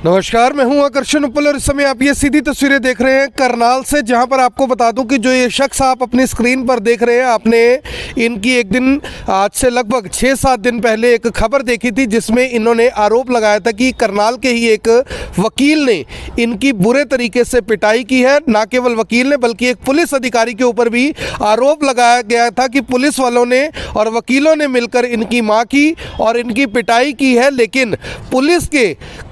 नमस्कार, मैं हूं आकर्षण उपल और इस समय आप ये सीधी तस्वीरें देख रहे हैं करनाल से, जहां पर आपको बता दूं कि जो ये शख्स आप अपनी स्क्रीन पर देख रहे हैं, आपने इनकी एक दिन आज से लगभग 6-7 दिन पहले एक खबर देखी थी जिसमें इन्होंने आरोप लगाया था कि करनाल के ही एक वकील ने इनकी बुरे तरीके से पिटाई की है। ना केवल वकील ने बल्कि एक पुलिस अधिकारी के ऊपर भी आरोप लगाया गया था कि पुलिस वालों ने और वकीलों ने मिलकर इनकी माँ की और इनकी पिटाई की है। लेकिन पुलिस के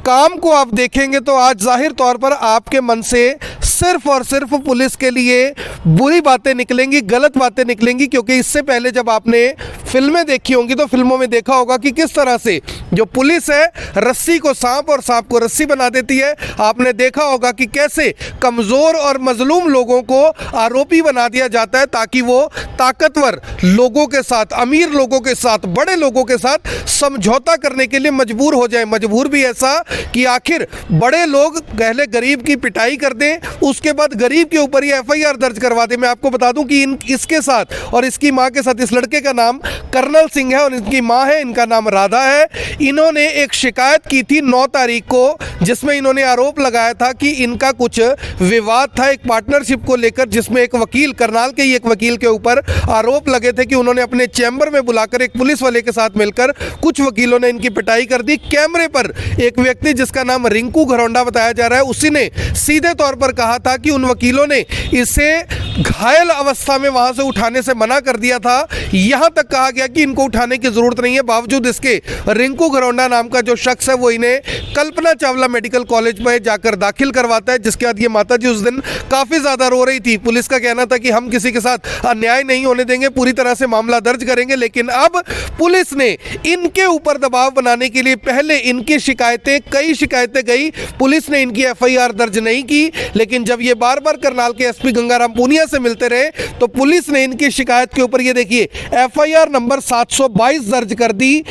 काम को आप देखेंगे तो आज जाहिर तौर पर आपके मन से सिर्फ और सिर्फ पुलिस के लिए बुरी बातें निकलेंगी, गलत बातें निकलेंगी। क्योंकि इससे पहले जब आपने फिल्में देखी होंगी तो फिल्मों में देखा होगा कि किस तरह से जो पुलिस है रस्सी को सांप और सांप को रस्सी बना देती है। आपने देखा होगा कि कैसे कमज़ोर और मजलूम लोगों को आरोपी बना दिया जाता है ताकि वो ताकतवर लोगों के साथ, अमीर लोगों के साथ, बड़े लोगों के साथ समझौता करने के लिए मजबूर हो जाए। मजबूर भी ऐसा कि आखिर बड़े लोग पहले गरीब की पिटाई कर दें, उसके बाद गरीब के ऊपर ही एफआईआर दर्ज करवा दें। मैं आपको बता दूं कि इसके साथ और इसकी मां के साथ, इस लड़के का नाम कर्नल सिंह है और इनकी मां है, इनका नाम राधा है। इन्होंने एक शिकायत की थी 9 तारीख को, जिसमें इन्होंने आरोप लगाया था कि इनका कुछ विवाद था एक पार्टनरशिप को लेकर, जिसमें एक वकील, करनाल के ही एक वकील के ऊपर आरोप लगे थे कि उन्होंने अपने चैम्बर में बुलाकर एक पुलिस वाले के साथ मिलकर कुछ वकीलों ने इनकी पिटाई कर दी। कैमरे पर एक व्यक्ति जिसका नाम रिंकू घरौंडा बताया जा रहा है, उसी ने सीधे तौर पर कहा था कि उन वकीलों ने इसे घायल अवस्था में वहां से उठाने से मना कर दिया था। यहां तक कहा गया कि इनको उठाने की जरूरत नहीं है। बावजूद इसके रिंकू घरौंडा नाम का जो शख्स है वो इन्हें कल्पना चावला मेडिकल कॉलेज में जाकर दाखिल करवाता है, जिसके बाद ये माताजी उस दिन काफी ज्यादा रो रही थी। पुलिस का कहना था कि हम किसी के साथ अन्याय नहीं होने देंगे, पूरी तरह से मामला दर्ज करेंगे। लेकिन अब पुलिस ने इनके ऊपर दबाव बनाने के लिए पहले इनकी शिकायतें, कई शिकायतें गई, पुलिस ने इनकी एफआईआर दर्ज नहीं की। लेकिन जब ये बार बार करनाल के एसपी गंगाराम पूनिया से मिलते रहे तो पुलिस ने इनकी शिकायत के ऊपर, ये देखिए, एफआईआर नंबर 722 दर्ज कर दी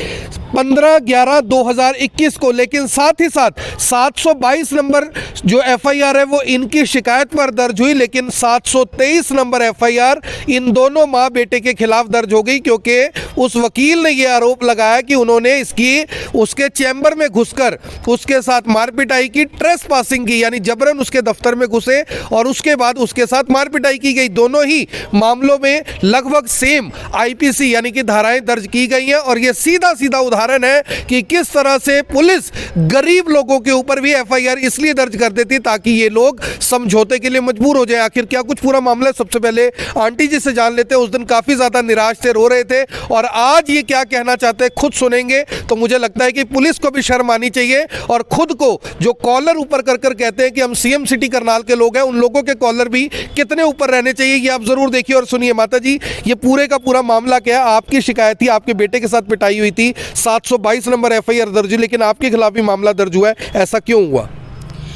15/11/2021 को। लेकिन साथ ही साथ 722 नंबर जो एफआईआर है वो इनकी शिकायत पर दर्ज हुई, लेकिन 723 नंबर एफआईआर इन दोनों माँ बेटे के खिलाफ दर्ज हो गई, क्योंकि उस वकील ने ये आरोप लगाया कि उन्होंने उसके चैम्बर में घुसकर उसके साथ मारपिटाई की, ट्रेस पासिंग की, यानी जबरन उसके दफ्तर में घुसे और उसके बाद उसके साथ मारपिटाई की गई। दोनों ही मामलों में लगभग सेम आईपीसी यानी कि धाराएं दर्ज की गई हैं। और ये सीधा सीधा उदाहरण है कि किस तरह से पुलिस गरीब लोगों के ऊपर भी एफआईआर इसलिए दर्ज कर देती ताकि ये लोग समझौते के लिए मजबूर हो जाए। आखिर क्या कुछ पूरा मामला है, सबसे पहले आंटी जी से जान लेते हैं। उस दिन काफी ज्यादा निराश थे, रो रहे थे, और आज ये क्या कहना चाहते हैं खुद सुनेंगे। तो मुझे लगता है कि पुलिस को भी शर्म आनी चाहिए और खुद को जो कॉलर ऊपर कर कर कहते हैं कि हम सीएम सिटी करनाल के लोग हैं, उन लोगों के कॉलर भी कितने ऊपर रहने चाहिए, ये आप जरूर देखिए और सुनिए। माता जी, ये पूरे का पूरा मामला क्या है? आपकी शिकायत थी, आपके बेटे के साथ पिटाई हुई थी, 722 नंबर एफआईआर दर्ज हुई, लेकिन आपके खिलाफ भी मामला दर्ज हुआ है, ऐसा क्यों हुआ?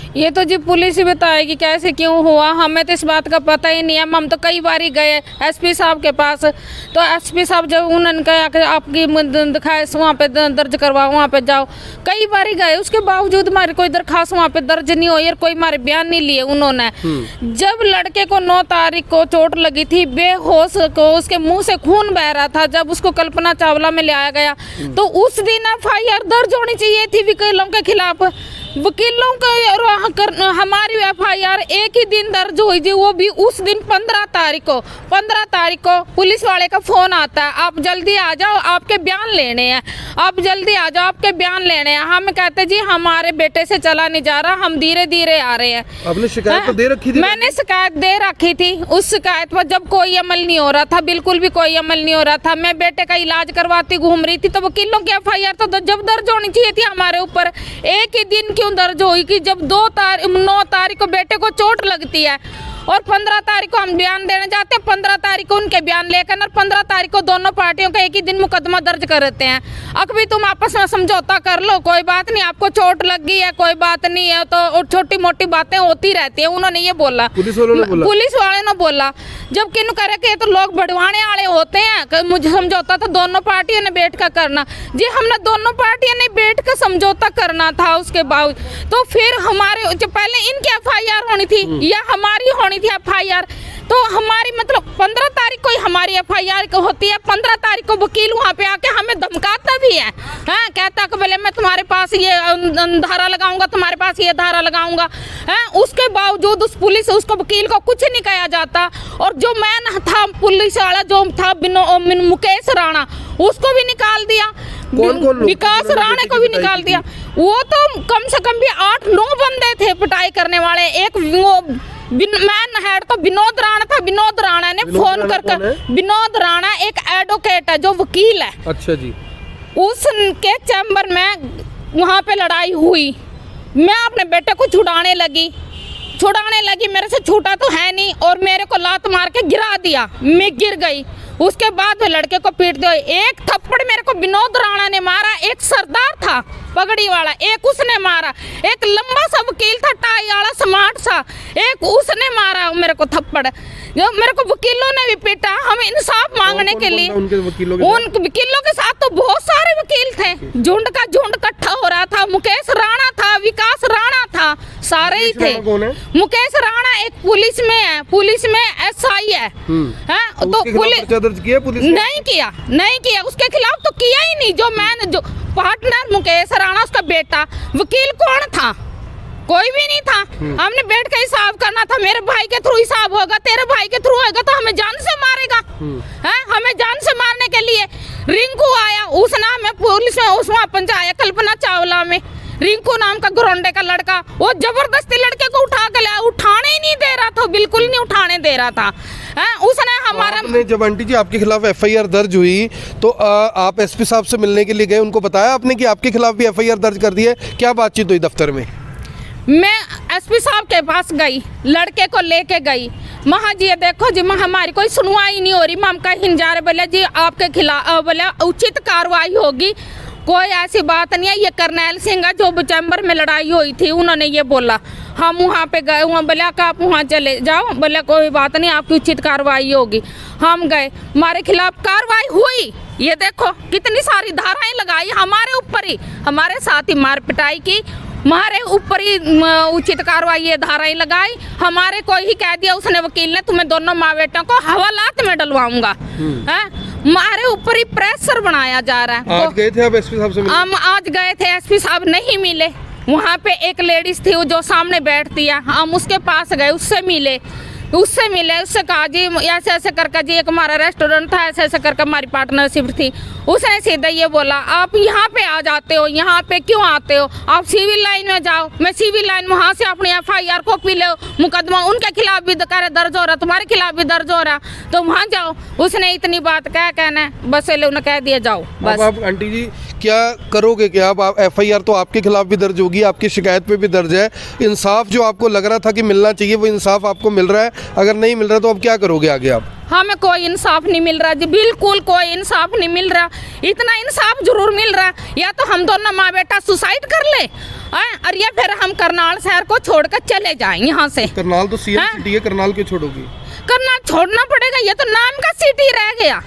ये तो जी पुलिस ही बताएगी कैसे क्यों हुआ, हमें तो इस बात का पता ही नहीं है। हम तो कई बार ही गए एसपी साहब के पास, तो एसपी साहब जब उन्होंने कहा कि आपकी दिखाए वहाँ पे दर्ज करवाओ, वहाँ पे जाओ, कई बार ही गए, उसके बावजूद हमारी कोई दरखास्त वहाँ पे दर्ज नहीं हुई और कोई हमारे बयान नहीं लिए उन्होंने। जब लड़के को 9 तारीख को चोट लगी थी, बेहोश को, उसके मुँह से खून बह रहा था, जब उसको कल्पना चावला में लाया गया तो उस दिन एफआईआर दर्ज होनी चाहिए थी वकीलों के खिलाफ। वकीलों का हमारी एफआईआर एक ही दिन दर्ज हुई थी, वो भी उस दिन 15 तारीख को पुलिस वाले का फोन आता है, आप जल्दी आ जाओ, आपके बयान लेने हैं, आप जल्दी आ जाओ, आपके बयान लेने हैं। हम कहते जी हमारे बेटे से चला नहीं जा रहा, हम धीरे धीरे आ रहे हैं। आपने शिकायत तो दे रखी थी? मैंने शिकायत दे रखी थी। उस शिकायत पर जब कोई अमल नहीं हो रहा था, बिल्कुल भी कोई अमल नहीं हो रहा था, मैं बेटे का इलाज करवाती घूम रही थी, तो वकीलों की एफआईआर तो जब दर्ज होनी चाहिए थी हमारे ऊपर, एक ही दिन क्यों दर्ज हुई कि जब 9 तारीख को बेटे को चोट लगती है और 15 तारीख को हम बयान देने जाते हैं, 15 तारीख को उनके बयान लेकर और 15 तारीख को दोनों पार्टियों का एक ही दिन मुकदमा दर्ज करते हैं। अब भी तुम आपस में समझौता कर लो, कोई बात नहीं, आपको चोट लग गई है, कोई बात नहीं है, तो छोटी मोटी बातें होती रहती है। उन्होंने ये बोला, पुलिस वाले ने बोला, जबकि इन करे कि तो लोग बढ़वाने वाले होते हैं, मुझे समझौता तो दोनों पार्टियों ने बैठ कर करना। जी हमने दोनों पार्टियों ने बैठ कर समझौता करना था, उसके बावजूद तो फिर हमारे जो पहले इनकी एफआईआर होनी थी या हमारी होनी होनी थी FIR। तो हमारी मतलब 15 तारीख को ही हमारी FIR होती है। 15 तारीख को वकील वहाँ पे आके हमें धमकाता भी है, हाँ, कहता कि बोले मैं तुम्हारे पास ये धारा लगाऊंगा, तुम्हारे पास ये धारा लगाऊंगा, है। उसके बावजूद उस पुलिस उसको वकील को कुछ नहीं कहा जाता। और जो मैन था पुलिस वाला जो था मुकेश राणा, उसको भी निकाल दिया। कौन विकास राणा को भी निकाल दिया। वो तो कम से कम भी 8-9 बंदे थे पिटाई करने वाले। एक वो मैन हेड तो विनोद राणा था। विनोद राणा ने फोन कर विनोद राणा एक एडवोकेट है जो वकील है। अच्छा जी। उसके चैम्बर में वहाँ पे लड़ाई हुई। मैं अपने बेटे को छुड़ाने लगी, मेरे से छूटा तो है नहीं, और मेरे को लात मार के गिरा दिया, मैं गिर गई। उसके बाद वो लड़के को पीट दिया। एक थप्पड़ मेरे को विनोद राणा ने मारा, एक सरदार था पगड़ी वाला, एक उसने मारा, एक लंबा सा वकील था टाई वाला स्मार्ट सा, एक उसने मारा मेरे को थप्पड़। मेरे को वकीलों ने भी पीटा। हम इंसाफ मांगने के लिए उन वकीलों के साथ तो बहुत सारे वकील थे, झुंड का झुंड इकट्ठा हो रहा था। मुकेश राणा था, विकास राणा था, सारे ही थे। मुकेश राणा एक पुलिस में है, पुलिस में SI है, तो पुलिस नहीं किया उसके खिलाफ तो किया ही नहीं। जो पार्टनर मुकेश राणा उसका बेटा, वकील कौन था? कोई भी नहीं था। हमने बैठ के हिसाब करना था, मेरे भाई के थ्रू हिसाब होगा, तेरे भाई के थ्रू होगा तो हमें जान से मारेगा, हैं? हमें जान से मारने के लिए रिंकू आया, उसने हमें पुलिस में उसमें पहुंचाया कल्पना चावला में। रिंकू नाम का घरोंडे का लड़का, वो जबरदस्ती लड़के को उठा के लाया, उठाने ही नहीं दे रहा था, बिल्कुल नहीं उठाने दे रहा था, हैं? उसने हमारा जब आंटी जी आपके खिलाफ FIR दर्ज हुई तो आप SP साहब से मिलने के लिए गए, उनको बताया आपने कि आपके खिलाफ भी FIR दर्ज कर दी है? क्या बातचीत हुई दफ्तर में? मैं SP साहब के पास गई, लड़के को लेके गई। महा जी देखो जी, हमारी कोई सुनवाई नहीं हो रही। हम कहीं जा रहे, बोले जी आपके खिलाफ बोले उचित कार्रवाई होगी, कोई ऐसी बात नहीं है। ये करनैल सिंह है जो चैम्बर में लड़ाई हुई थी, उन्होंने ये बोला। हम वहाँ पे गए, वहाँ बोले आप वहाँ चले जाओ, बोले कोई बात नहीं आपकी उचित कार्रवाई होगी। हम गए, हमारे खिलाफ कार्रवाई हुई। ये देखो कितनी सारी धाराएं लगाई हमारे ऊपर ही, हमारे साथ ही मार पिटाई की, हमारे ऊपर ही उचित कार्रवाई ये धाराएं लगाई। हमारे को ही कह दिया उसने वकील ने, तुम्हें दोनों माँ बेटों को हवालात में डलवाऊंगा, हैं? हमारे ऊपर ही प्रेशर बनाया जा रहा है। आज गए थे आप SP साहब से मिलने? हम आज गए थे, SP साहब नहीं मिले। वहाँ पे एक लेडीज थी जो सामने बैठती है, हम उसके पास गए, उससे मिले, उससे कहा जी ऐसे ऐसे करके जी एक हमारा रेस्टोरेंट था, ऐसे ऐसे करके हमारी पार्टनरशिप थी। उसने सीधा ये बोला आप यहाँ पे आ जाते हो, यहाँ पे क्यों आते हो, आप सिविल लाइन में जाओ। मैं सिविल लाइन वहाँ से अपनी FIR कॉपी ले, मुकदमा उनके खिलाफ भी दर्ज हो रहा, तुम्हारे खिलाफ भी दर्ज हो रहा, तो वहाँ जाओ। उसने इतनी बात क्या कहना, बस उन्हें कह दिया जाओ बस। अब आंटी जी क्या करोगे? क्या आप FIR तो आपके खिलाफ भी दर्ज होगी, आपकी शिकायत पे भी दर्ज है, इंसाफ जो आपको लग रहा था कि मिलना चाहिए वो इंसाफ आपको मिल रहा है, अगर नहीं मिल रहा तो अब क्या करोगे आगे आप? हमें कोई इंसाफ नहीं मिल रहा जी, बिल्कुल कोई इंसाफ नहीं मिल रहा। इतना इंसाफ जरूर मिल रहा, या तो हम दोनों माँ बेटा सुसाइड कर ले, और या फिर हम करनाल शहर को छोड़कर चले जाएं यहाँ से। करनाल तो CM सिटी है, करनाल क्यों छोड़ोगी? करनाल छोड़ना पड़ेगा, ये तो नाम का सिटी रह गया,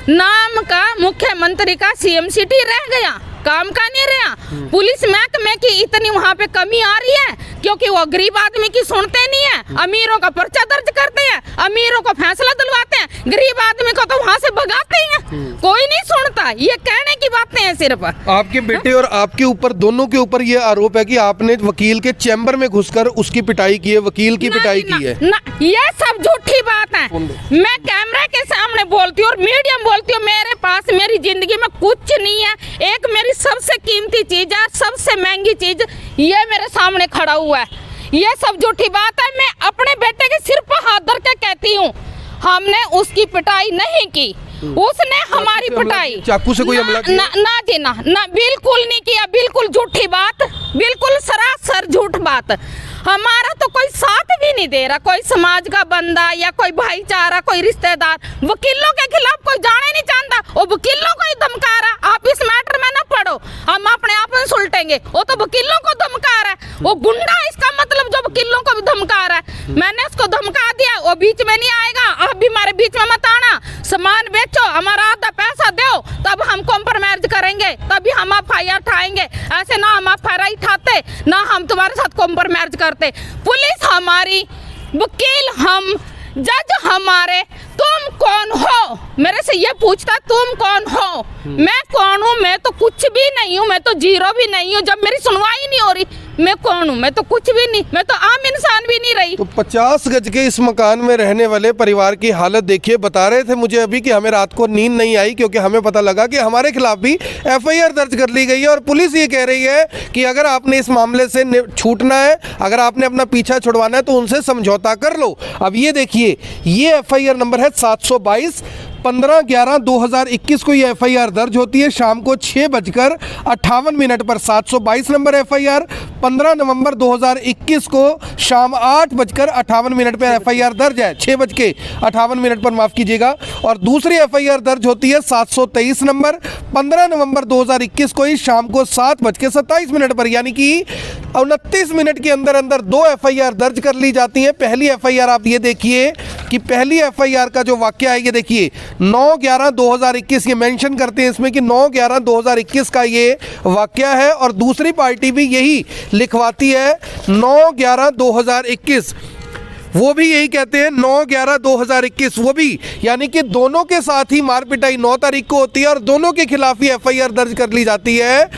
नाम का मुख्यमंत्री का CM सिटी रह गया, काम का नहीं रहा। पुलिस महकमे की इतनी वहाँ पे कमी आ रही है क्योंकि वो गरीब आदमी की सुनते नहीं है, अमीरों का पर्चा दर्ज करते हैं, अमीरों को फैसला दिलवाते हैं, गरीब आदमी को तो वहाँ से भगाते हैं, कोई नहीं सुनता। ये कहने की बातें हैं सिर्फ। आपके बेटे और आपके ऊपर, दोनों के ऊपर ये आरोप है कि आपने वकील के चैम्बर में घुसकर उसकी पिटाई की है, वकील की पिटाई की है। ये सब झूठी बात है। मैं कैमरे के सामने बोलती हूँ और मीडिया में बोलती हूँ, मेरे पास मेरी जिंदगी में कुछ नहीं है। एक मेरी सबसे कीमती चीज है, सबसे महंगी चीज, ये मेरे सामने खड़ा हुआ है। ये सब झूठी बात है। मैं अपने बेटे के सिर पर हाथ धर के कहती हूँ, हमने उसकी पिटाई नहीं की, उसने हमारी पिटाई। चाकू से कोई हमला किया? ना जी ना, बिल्कुल नहीं किया, बिल्कुल झूठी बात, बिल्कुल सरासर झूठ बात। हमारा तो कोई साथ भी नहीं दे रहा, कोई समाज का बंदा या कोई भाईचारा, कोई रिश्तेदार वकीलों के खिलाफ कोई जाने नहीं चाहता, वो वकीलों को ही धमका रहा। आप इस मैटर में ना पढ़ो, हम अपने आप में सुलटेंगे, वो तो वकीलों को धमका रहा है, वो गुंडा इसका मतलब जो वकीलों को भी धमका रहा है। मैंने उसको धमका दिया, वो बीच में नहीं आएगा, आप भी हमारे बीच में मत आना, सामान बेचो, हमारा आधा पैसा दो, तब हम कॉम्प्रोमाइज करेंगे, तभी हम FIR उठाएंगे। ऐसे ना हम FIR उठाते, ना हम तुम्हारे साथ कॉम्प्रोमाइज करते। पुलिस हमारी वकील हम, जज हमारे, तुम कौन हो? मेरे से ये पूछता तुम कौन हो? मैं कौन हूँ? मैं तो कुछ भी नहीं हूँ, मैं तो जीरो भी नहीं हूँ। जब मेरी सुनवाई नहीं हो रही, मैं कौन हूँ? मैं तो कुछ भी नहीं, मैं तो आम इंसान भी नहीं रही। तो 50 गज के इस मकान में रहने वाले परिवार की हालत देखिए। बता रहे थे मुझे अभी कि हमें रात को नींद नहीं आई क्योंकि हमें पता लगा कि हमारे खिलाफ भी एफआईआर दर्ज कर ली गई है और पुलिस ये कह रही है कि अगर आपने इस मामले से छूटना है, अगर आपने अपना पीछा छुड़वाना है तो उनसे समझौता कर लो। अब ये देखिए, ये एफआईआर नंबर है 722। 15/11/2021 को ये एफआईआर दर्ज होती है शाम को 6:58 पर। 722 नंबर एफआईआर 15 नवंबर 2021 को शाम 8:58 पर एफआईआर दर्ज है। 6:58 पर, माफ कीजिएगा। और दूसरी एफआईआर दर्ज होती है 723 नंबर 15 नवंबर 2021 को ही शाम को 7:27 पर, यानी कि 29 मिनट के अंदर अंदर 2 एफआईआर दर्ज कर ली जाती हैं। पहली एफआईआर आप ये देखिए कि पहली एफआईआर का जो वाकया है ये देखिए 9/11/2021, ये मेंशन करते हैं इसमें कि 9/11/2021 का ये वाकया है। और दूसरी पार्टी भी यही लिखवाती है 9/11/2021, वो भी यही कहते हैं 9/11/2021, वो भी, यानी कि दोनों के साथ ही मार पिटाई 9 तारीख को होती है और दोनों के खिलाफ ही एफआईआर दर्ज कर ली जाती है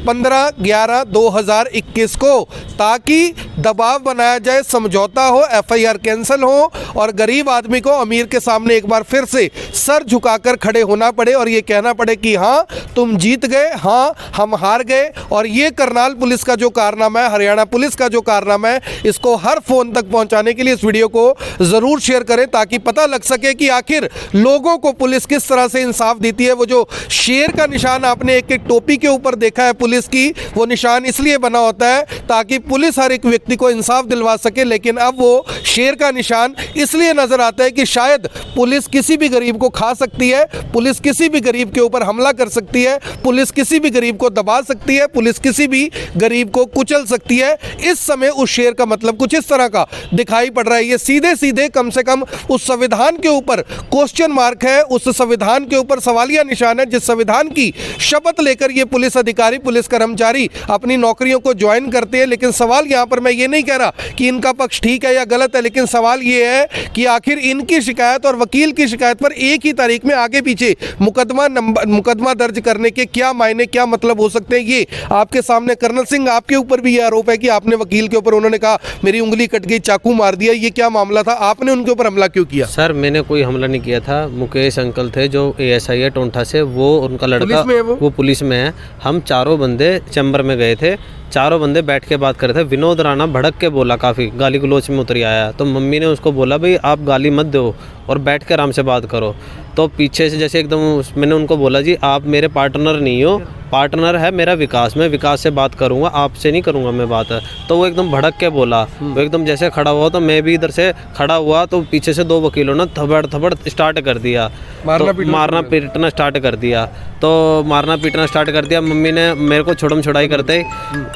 15/11/2021 को, ताकि दबाव बनाया जाए, समझौता हो, एफआईआर कैंसिल हो और गरीब आदमी को अमीर के सामने एक बार फिर से सर झुकाकर खड़े होना पड़े और ये कहना पड़े कि हाँ तुम जीत गए, हाँ हम हार गए। और ये करनाल पुलिस का जो कारनामा है, हरियाणा पुलिस का जो कारनामा है, इसको हर फोन तक पहुंचाने के लिए इस वीडियो को ज़रूर शेयर करें ताकि पता लग सके कि आखिर लोगों को पुलिस किस तरह से इंसाफ देती है। वो जो शेर का निशान आपने एक एक टोपी के ऊपर देखा है पुलिस की, वो निशान इसलिए बना होता है ताकि पुलिस हर एक व्यक्ति को इंसाफ दिलवा सके, लेकिन अब वो शेर का निशान इसलिए नजर आता है कि शायद पुलिस किसी भी गरीब को खा सकती है, पुलिस किसी भी गरीब के ऊपर हमला कर सकती है, पुलिस किसी भी गरीब को दबा सकती है, पुलिस किसी भी गरीब को कुचल सकती है। इस समय उस शेर का मतलब कुछ इस तरह का दिखाई पड़ रहा है। ये सीधे सीधे कम से कम उस संविधान के ऊपर क्वेश्चन मार्क है, उस संविधान के ऊपर सवालिया निशान है जिस संविधान की शपथ लेकर ये पुलिस अधिकारी, पुलिस कर्मचारी अपनी नौकरियों को ज्वाइन करते हैं। लेकिन सवाल यहाँ पर, मैं ये नहीं कह रहा कि इनका पक्ष ठीक है या गलत है, लेकिन सवाल ये है कि आखिर इनकी शिकायत और वकील की शिकायत पर एक ही तारीख में आगे पीछे मुकदमा दर्ज करने के क्या मायने, क्या मतलब हो सकते हैं। ये आपके सामने कर्नल सिंह, आपके ऊपर भी ये आरोप है कि आपने वकील के ऊपर, उन्होंने कहा मेरी उंगली कट गई, चाकू मार दिया, ये क्या मामला था? आपने उनके ऊपर हमला क्यों किया? सर मैंने कोई हमला नहीं किया था। मुकेश अंकल थे जो एएसआई है टोंठा से, वो उनका लड़का पुलिस में है वो पुलिस में है। हम चारों बंदे चैम्बर में गए थे, चारों बंदे बैठ के बात कर रहे थे। विनोद राणा भड़क के बोला, काफ़ी गाली गलोच में उतर आया। तो मम्मी ने उसको बोला भाई आप गाली मत दो और बैठ के आराम से बात करो। तो पीछे से जैसे एकदम मैंने उनको बोला जी आप मेरे पार्टनर नहीं हो, पार्टनर है मेरा विकास, मैं विकास से बात करूंगा, आपसे नहीं करूंगा मैं बात। तो वो एकदम भड़क के बोला, वो एकदम जैसे खड़ा हुआ तो मैं भी इधर से खड़ा हुआ, तो पीछे से 2 वकीलों ने थपड़ स्टार्ट कर दिया, मारना पीटना स्टार्ट कर दिया। तो मारना पीटना स्टार्ट कर दिया। मम्मी ने मेरे को छोड़म छोड़ाई करते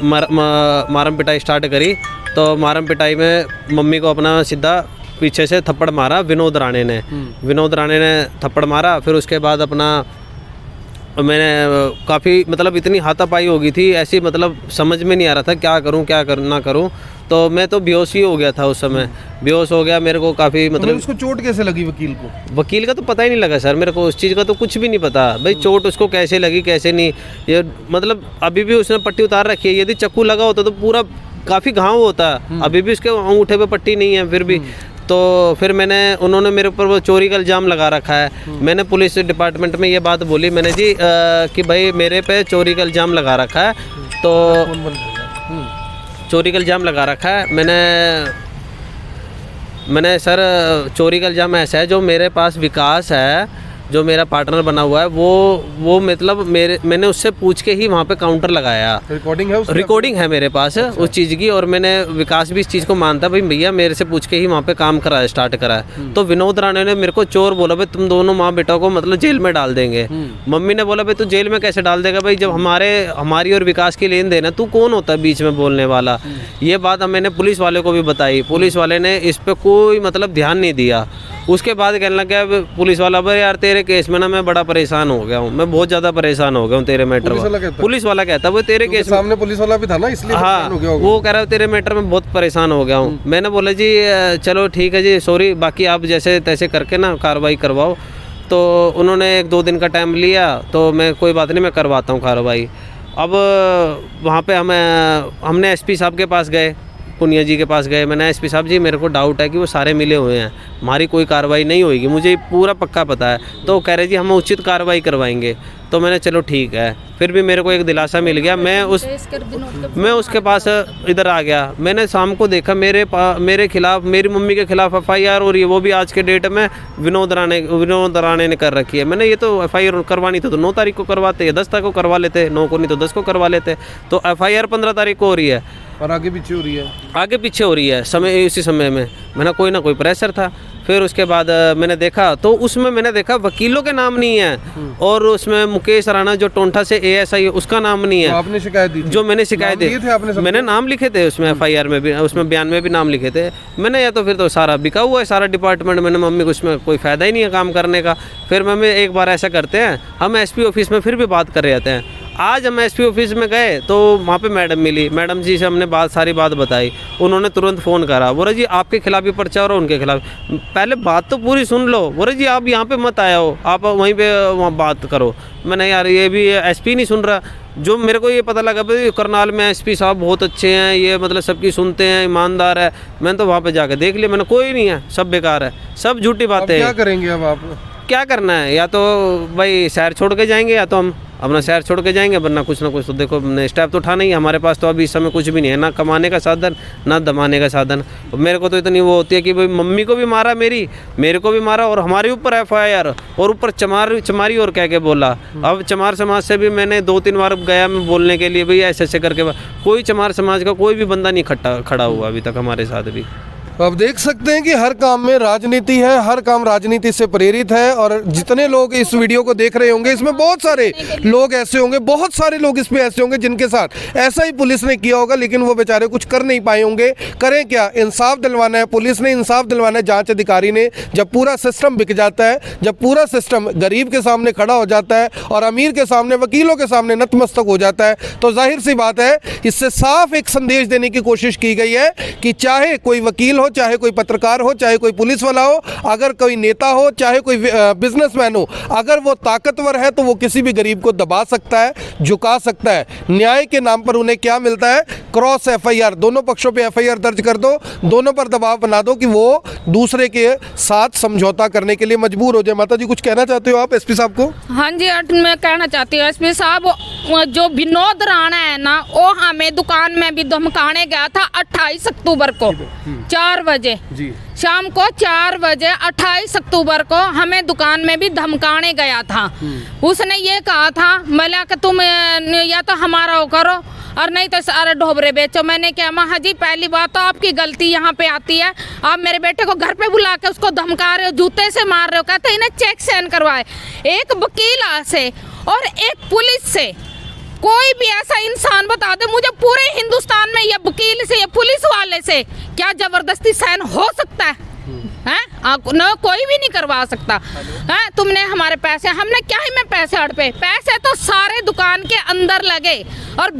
मारम पिटाई स्टार्ट करी। तो मारम पिटाई में मम्मी को अपना सीधा पीछे से थप्पड़ मारा विनोद राणे ने, विनोद राणे ने थप्पड़ मारा। फिर उसके बाद अपना मैंने काफ़ी मतलब इतनी हाथापाई हो गई थी ऐसी, मतलब समझ में नहीं आ रहा था क्या करूं क्या ना करूं। तो मैं तो बेहोश ही हो गया था उस समय, बेहोश हो गया। मेरे को काफ़ी मतलब उसको चोट कैसे लगी वकील को? वकील का तो पता ही नहीं लगा सर मेरे को, उस चीज़ का तो कुछ भी नहीं पता भाई, चोट उसको कैसे लगी कैसे नहीं। ये मतलब अभी भी उसने पट्टी उतार रखी है, यदि चक्कू लगा होता तो पूरा काफ़ी घाव होता। अभी भी उसके अंगूठे पे पट्टी नहीं है फिर भी। तो फिर उन्होंने मेरे ऊपर वो चोरी का इल्ज़ाम लगा रखा है। मैंने पुलिस डिपार्टमेंट में ये बात बोली, मैंने जी कि भाई मेरे पे चोरी का इल्ज़ाम लगा रखा है, तो चोरी का इल्ज़ाम लगा रखा है। मैंने सर चोरी का इल्ज़ाम ऐसा है, जो मेरे पास विकास है जो मेरा पार्टनर बना हुआ है, वो मतलब मैंने उससे पूछ के ही वहाँ पे काउंटर लगाया। रिकॉर्डिंग है मेरे पास उस चीज़ की, और मैंने विकास भी इस चीज़ को मानता भाई भैया मेरे से पूछ के ही वहाँ पे काम कराया स्टार्ट करा है। तो विनोद राणे ने मेरे को चोर बोला, भाई तुम दोनों माँ बेटा को मतलब जेल में डाल देंगे। मम्मी ने बोला भाई तू जेल में कैसे डाल देगा भाई, जब हमारी और विकास की लेन देन है, तू कौन होता है बीच में बोलने वाला। ये बात मैंने पुलिस वाले को भी बताई, पुलिस वाले ने इस पर कोई मतलब ध्यान नहीं दिया। उसके बाद कहने लगा पुलिस वाला, भाई यार तेरे तेरे केस में ना मैं बड़ा परेशान हो गया हूँ, मैं बहुत ज़्यादा परेशान हो गया हूँ तेरे मैटर में। पुलिस वाला कहता है वो तेरे केस में, सामने पुलिस वाला भी था ना, इसलिए हाँ वो कह रहा है तेरे मैटर में बहुत परेशान हो गया हूँ। मैंने बोला जी चलो ठीक है जी, सॉरी, बाकी आप जैसे तैसे करके ना कार्रवाई करवाओ। तो उन्होंने 1-2 दिन का टाइम लिया, तो मैं कोई बात नहीं, मैं करवाता हूँ कार्रवाई। अब वहाँ पे हमने एसपी साहब के पास गए, पुनिया जी के पास गए। मैंने एसपी साहब जी मेरे को डाउट है कि वो सारे मिले हुए हैं, हमारी कोई कार्रवाई नहीं होगी, मुझे पूरा पक्का पता है। तो कह रहे जी हम उचित कार्रवाई करवाएंगे। तो मैंने चलो ठीक है, फिर भी मेरे को एक दिलासा मिल गया। मैं उसके पास इधर आ गया। मैंने शाम को देखा मेरे खिलाफ, मेरी मम्मी के खिलाफ FIR हो रही है, वो भी आज के डेट में विनोद राणे ने कर रखी है। मैंने ये तो FIR करवानी थी तो 9 तारीख को करवाते, या 10 तारीख को करवा लेते, 9 को नहीं तो 10 को करवा लेते। तो FIR 15 तारीख को हो रही है और आगे पीछे हो रही है, आगे पीछे हो रही है समय, इसी समय में मैंने कोई ना कोई प्रेशर था। फिर उसके बाद मैंने देखा तो उसमें मैंने देखा वकीलों के नाम नहीं है, और उसमें मुकेश राणा जो टोंठा से ASI है उसका नाम नहीं है। तो आपने शिकायत दी थी? जो मैंने शिकायत दी, मैंने नाम लिखे थे उसमें, FIR में भी, उसमें बयान में भी नाम लिखे थे मैंने। या तो फिर तो सारा बिका हुआ है सारा डिपार्टमेंट। मैंने मम्मी को उसमें कोई फ़ायदा ही नहीं है काम करने का। फिर मम्मी एक बार ऐसा करते हैं, हम SP ऑफिस में फिर भी बात कर रहे थे। आज हम SP ऑफिस में गए तो वहाँ पे मैडम मिली, मैडम जी से हमने सारी बात बताई। उन्होंने तुरंत फ़ोन करा, बोले जी आपके खिलाफ भी पर्चा हो रहा है, उनके खिलाफ। पहले बात तो पूरी सुन लो। बोले जी आप यहाँ पे मत आया हो, आप वहीं पे वहाँ बात करो। मैंने यार ये भी SP नहीं सुन रहा। जो मेरे को ये पता लगा भाई करनाल में SP साहब बहुत अच्छे हैं, ये मतलब सबकी सुनते हैं, ईमानदार है। मैंने तो वहाँ पे जाकर देख लिया, मैंने कोई नहीं है, सब बेकार है, सब झूठी बातें हैं। क्या करेंगे अब आप? क्या करना है, या तो भाई शहर छोड़ के जाएंगे, या तो हम अपना शहर छोड़ के जाएंगे, वरना कुछ ना कुछ तो देखो स्टेप तो उठाना ही है। हमारे पास तो अभी इस समय कुछ भी नहीं है, ना कमाने का साधन ना दमाने का साधन। मेरे को तो इतनी वो होती है कि भाई मम्मी को भी मारा, मेरे को भी मारा, और हमारे ऊपर FIR, और ऊपर चमारी और कह के बोला। अब चमार समाज से भी मैंने 2-3 बार गया मैं बोलने के लिए, भैया ऐसे करके। कोई चमार समाज का कोई भी बंदा नहीं खड़ा हुआ अभी तक हमारे साथ भी। अब देख सकते हैं कि हर काम में राजनीति है, हर काम राजनीति से प्रेरित है। और जितने लोग इस वीडियो को देख रहे होंगे, इसमें बहुत सारे लोग ऐसे होंगे, बहुत सारे लोग इसमें ऐसे होंगे जिनके साथ ऐसा ही पुलिस ने किया होगा, लेकिन वो बेचारे कुछ कर नहीं पाए होंगे। करें क्या, इंसाफ दिलवाना है, पुलिस ने इंसाफ दिलवाना है, जांच अधिकारी ने। जब पूरा सिस्टम बिक जाता है, जब पूरा सिस्टम गरीब के सामने खड़ा हो जाता है और अमीर के सामने, वकीलों के सामने नतमस्तक हो जाता है, तो जाहिर सी बात है इससे साफ एक संदेश देने की कोशिश की गई है कि चाहे कोई वकील हो, चाहे कोई पत्रकार हो, चाहे कोई पुलिस वाला हो, अगर कोई नेता हो, चाहे कोई बिजनेसमैन हो, अगर वो ताकतवर है तो वो किसी भी गरीब को दबा सकता है, झुका सकता है। न्याय के नाम पर उन्हें क्या मिलता है? Cross FIR। दोनों पक्षों पे FIR दर्ज कर दो, दोनों पर दबाव बना दो कि वो दूसरे के साथ समझौता करने के लिए मजबूर हो जाए। माता जी कुछ कहना चाहते हो आप SP साहब को? हाँ जी, मैं कहना चाहती हूँ SP साहब, जो विनोद राणा है ना, वो हमें दुकान में भी धमकाने गया था 28 अक्टूबर को 4 बजे जी, शाम को 4 बजे 28 अक्टूबर को हमें दुकान में भी धमकाने गया था। उसने ये कहा था, मला कि तुम या तो हमारा वो करो और नहीं तो सारे ढोबरे बेचो। मैंने क्या हाँ जी, पहली बात तो आपकी गलती यहाँ पे आती है, आप मेरे बेटे को घर पे बुला के उसको धमका रहे हो, जूते से मार रहे हो। कहते इन्हें चेक साइन करवाए। एक वकील से और एक पुलिस से, कोई भी ऐसा इंसान बता दे मुझे पूरे हिंदुस्तान में, या वकील से या पुलिस वाले से क्या जबरदस्ती साइन हो सकता है? न कोई भी नहीं करवा सकता है। तुमने हमारे पैसे, हमने क्या ही में पैसे हड़पे, पैसे तो सारे दुकान के अंदर लगे और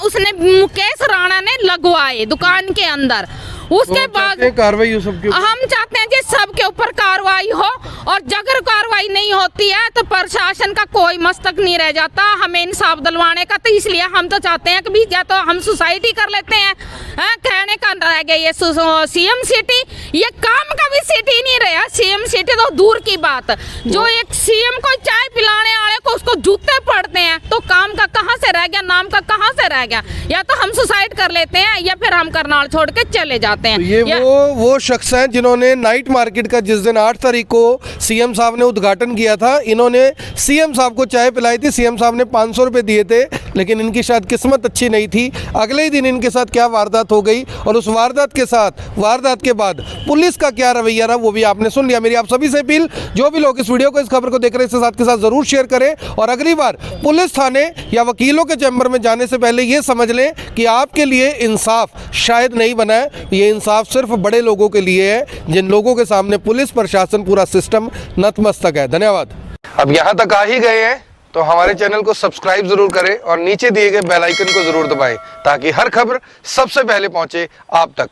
उसने मुकेश राणा ने लगवाए दुकान के अंदर। उसके बाद कार्रवाई हो सबके ऊपर। हम चाहते हैं जी सबके ऊपर कार्रवाई हो, और अगर कार्रवाई नहीं होती है तो प्रशासन का कोई मस्तक नहीं रह जाता हमें इंसाफ दिलवाने का। तो इसलिए हम तो चाहते हैं कि भी या तो हम सोसाइटी कर लेते हैं, कहने का रह गया ये CM सिटी, ये काम का भी सिटी नहीं रहा। CM सिटी तो दूर की बात, जो एक CM को चाय पिलाने वाले को उसको जूते पड़ते हैं, तो काम का कहाँ से रह गया, नाम का कहाँ से रह गया? या तो हम सुसाइड कर लेते हैं या फिर हम करनाल छोड़ के चले जाते हैं। तो ये वो शख्स हैं जिन्होंने नाइट मार्केट का जिस दिन 8 तारीख को CM साहब ने उद्घाटन किया था, इन्होंने CM साहब को चाय पिलाई थी। CM साहब ने 500 रुपये दिए थे, लेकिन इनकी शायद किस्मत अच्छी नहीं थी। अगले ही दिन इनके साथ क्या वारदात हो गई, और उस वारदात के बाद पुलिस का क्या रवैया रहा, वो भी आपने सुन लिया। मेरी आप सभी से अपील, जो भी लोग इस वीडियो को, इस खबर को देख रहे हैं, इसके साथ के साथ जरूर शेयर करें, और अगली बार पुलिस थाने या वकीलों के चैम्बर में जाने से पहले ये समझ लें कि आपके लिए इंसाफ शायद नहीं बना है, ये इंसाफ सिर्फ बड़े लोगों के लिए है, जिन लोगों के सामने पुलिस प्रशासन पूरा सिस्टम नतमस्तक है। धन्यवाद। अब यहाँ तक आ ही गए हैं तो हमारे चैनल को सब्सक्राइब जरूर करें और नीचे दिए गए बेल आइकन को जरूर दबाएं ताकि हर खबर सबसे पहले पहुंचे आप तक।